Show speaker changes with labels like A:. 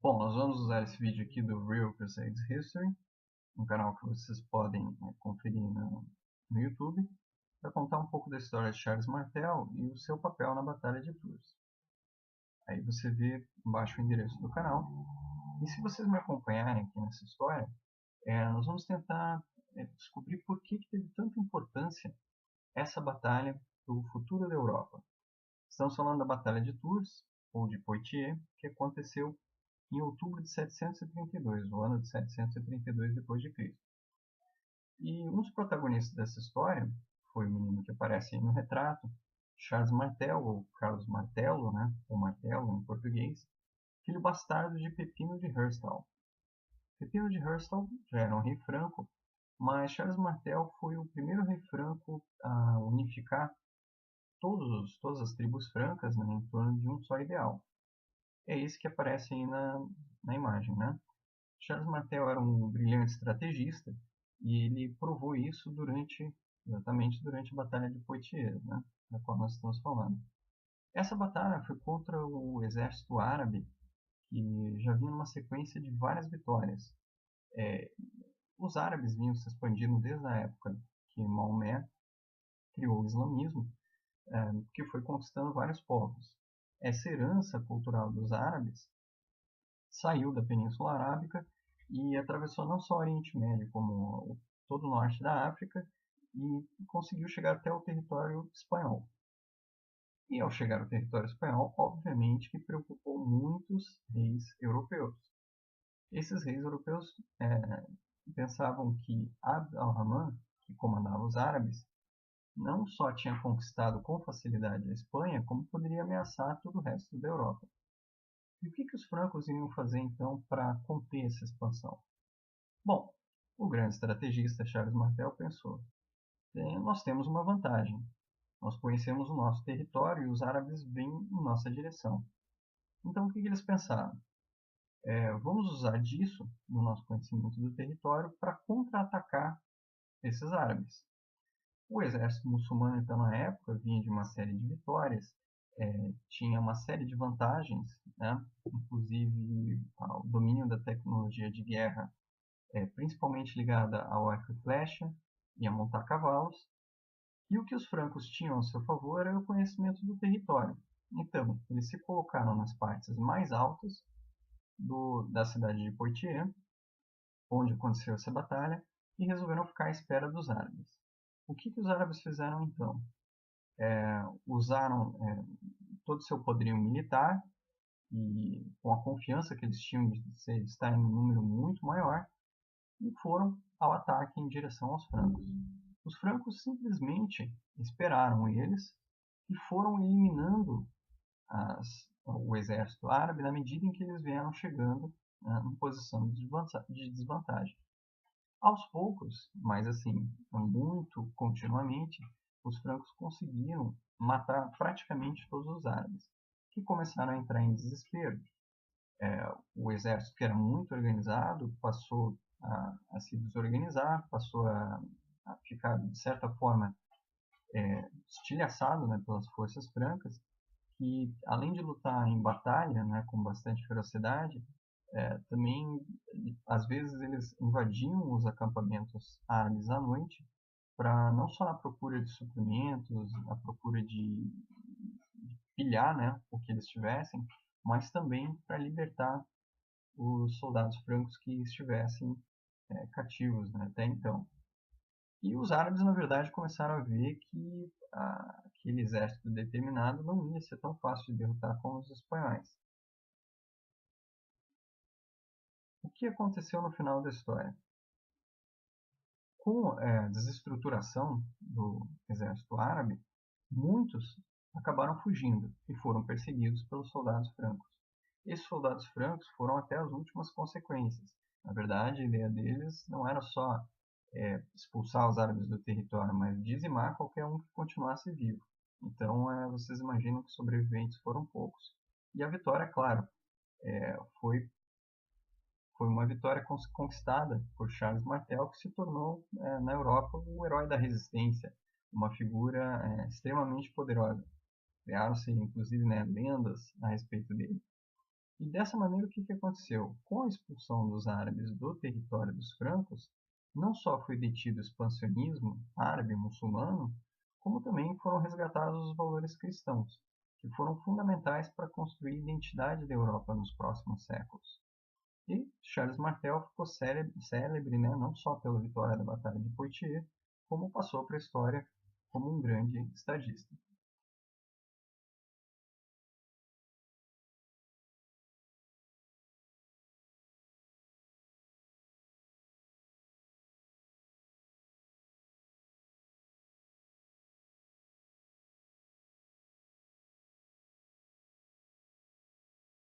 A: Bom, nós vamos usar esse vídeo aqui do Real Crusades History, um canal que vocês podem conferir no YouTube, para contar um pouco da história de Charles Martel e o seu papel na Batalha de Tours. Aí você vê embaixo o endereço do canal. E se vocês me acompanharem aqui nessa história, nós vamos tentar descobrir por que teve tanta importância essa batalha para o futuro da Europa. Estamos falando da Batalha de Tours, ou de Poitiers, que aconteceu em outubro de 732, o ano de 732 depois de Cristo. E um dos protagonistas dessa história foi o menino que aparece aí no retrato, Charles Martel, ou Carlos Martello, né, ou Martello em português, filho bastardo de Pepino de Herstal. Pepino de Herstal já era um rei franco, mas Charles Martel foi o primeiro rei franco a unificar todas as tribos francas, né, em torno de um só ideal. É esse que aparece aí na imagem, né? Charles Martel era um brilhante estrategista e ele provou isso exatamente durante a Batalha de Poitiers, né, da qual nós estamos falando. Essa batalha foi contra o exército árabe, que já vinha numa sequência de várias vitórias. Os árabes vinham se expandindo desde a época que Maomé criou o islamismo, que foi conquistando vários povos. Essa herança cultural dos árabes saiu da Península Arábica e atravessou não só o Oriente Médio, como todo o norte da África, e conseguiu chegar até o território espanhol. E ao chegar ao território espanhol, obviamente que preocupou muitos reis europeus. Esses reis europeus pensavam que Abd al-Rahman, que comandava os árabes, não só tinha conquistado com facilidade a Espanha, como poderia ameaçar todo o resto da Europa. E o que os francos iriam fazer então para conter essa expansão? Bom, o grande estrategista Charles Martel pensou: nós temos uma vantagem. Nós conhecemos o nosso território e os árabes vêm em nossa direção. Então o que eles pensaram? Vamos usar disso, do nosso conhecimento do território, para contra-atacar esses árabes. O exército muçulmano, então, na época, vinha de uma série de vitórias, tinha uma série de vantagens, né? Inclusive o domínio da tecnologia de guerra, principalmente ligada ao arco e flecha e a montar cavalos. E o que os francos tinham a seu favor era o conhecimento do território. Então, eles se colocaram nas partes mais altas da cidade de Poitiers, onde aconteceu essa batalha, e resolveram ficar à espera dos árabes. O que os árabes fizeram então? Usaram todo o seu poderio militar e com a confiança que eles tinham de estar em um número muito maior, e foram ao ataque em direção aos francos. Os francos simplesmente esperaram eles e foram eliminando o exército árabe na medida em que eles vieram chegando, né, em posição de desvantagem. Aos poucos, mas assim, muito continuamente, os francos conseguiram matar praticamente todos os árabes, que começaram a entrar em desespero. O exército, que era muito organizado, passou a se desorganizar, passou a ficar, de certa forma, estilhaçado, né, pelas forças francas, que, além de lutar em batalha, né, com bastante ferocidade, também, às vezes, eles invadiam os acampamentos árabes à noite, para não só na procura de suprimentos, na procura de pilhar, né, o que eles tivessem, mas também para libertar os soldados francos que estivessem cativos, né, até então. E os árabes, na verdade, começaram a ver que aquele exército determinado não ia ser tão fácil de derrotar como os espanhóis. O que aconteceu no final da história? Com a desestruturação do exército árabe, muitos acabaram fugindo e foram perseguidos pelos soldados francos. Esses soldados francos foram até as últimas consequências. Na verdade, a ideia deles não era só expulsar os árabes do território, mas dizimar qualquer um que continuasse vivo. Então, vocês imaginam que sobreviventes foram poucos. E a vitória, claro, foi uma vitória conquistada por Charles Martel, que se tornou, na Europa, o herói da resistência, uma figura extremamente poderosa. Criaram-se, inclusive, lendas a respeito dele. E dessa maneira, o que aconteceu? Com a expulsão dos árabes do território dos francos, não só foi detido o expansionismo árabe muçulmano, como também foram resgatados os valores cristãos, que foram fundamentais para construir a identidade da Europa nos próximos séculos. E Charles Martel ficou célebre, né, não só pela vitória da Batalha de Poitiers, como passou para a história como um grande estadista.